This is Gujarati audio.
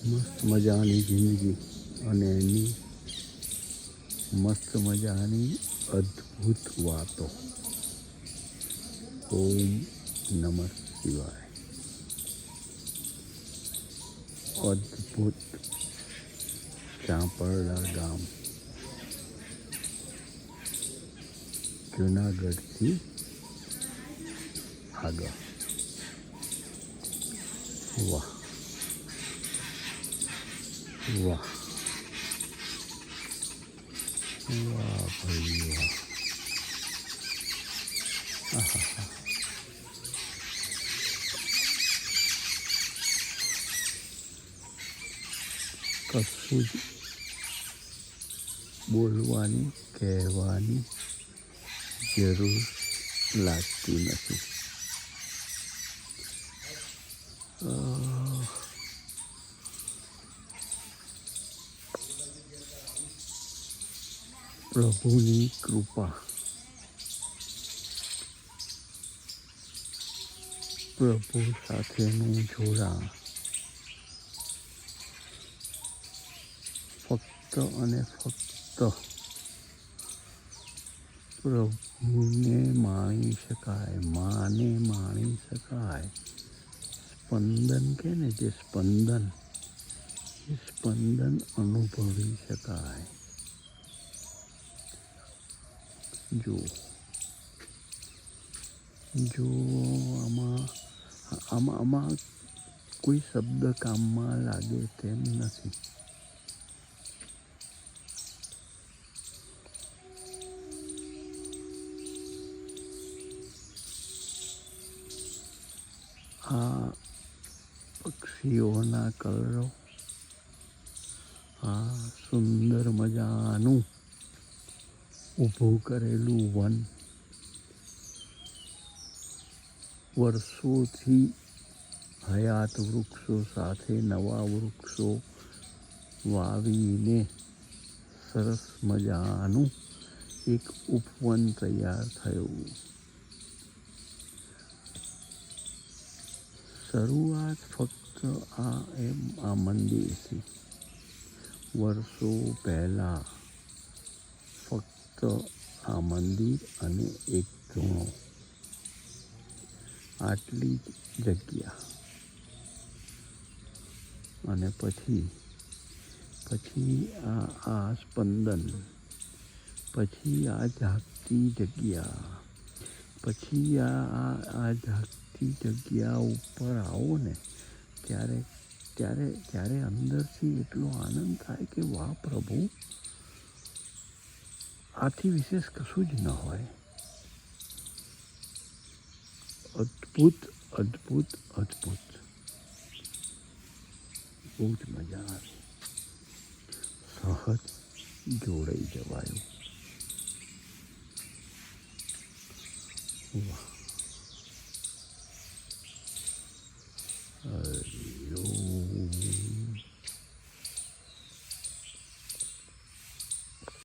મસ્ત મજાની જિંદગી અને એની મસ્ત મજાની અદ્ભુત વાતો. ઓમ નમઃ શિવાય. અદ્ભુત ચાંપરડા ગામ જુનાગઢથી આગળ. વાહ વાહ વાહ ભાઈ વાહ. આહા. કશું જ બોલવાની કહેવાની જરૂર લાગતી નથી. પ્રભુની કૃપા, પ્રભુ સાથેનું જોડાણ ફક્ત અને ફક્ત પ્રભુને માણી શકાય, માને માણી શકાય. સ્પંદન કે ને જે સ્પંદન, એ સ્પંદન અનુભવી શકાય. જો આમાં કોઈ શબ્દ કામમાં લાગે તેમ નથી. આ પક્ષીઓના કલરવ, આ સુંદર મજાનું ઊભું કરેલું વન, વર્ષોથી હયાત વૃક્ષો સાથે નવા વૃક્ષો વાવીને સરસ મજાનું એક ઉપવન તૈયાર થયું. શરૂઆત ફક્ત આ મંદિરથી વર્ષો પહેલાં, ફક્ત આ મંદિર અને એક ધૂણો, આટલી જ જગ્યા. અને પછી આ સ્પંદન, પછી આ જાગતી જગ્યા, પછી આ જાગતી જગ્યા ઉપર આવો ને ત્યારે અંદરથી એટલો આનંદ થાય કે વાહ પ્રભુ, આથી વિશેષ કશું જ ન હોય. અદ્ભુત અદ્ભુત અદ્ભુત. બહુ જ મજા આવી. સહજ જોડાઈ જવાયું. વાહ.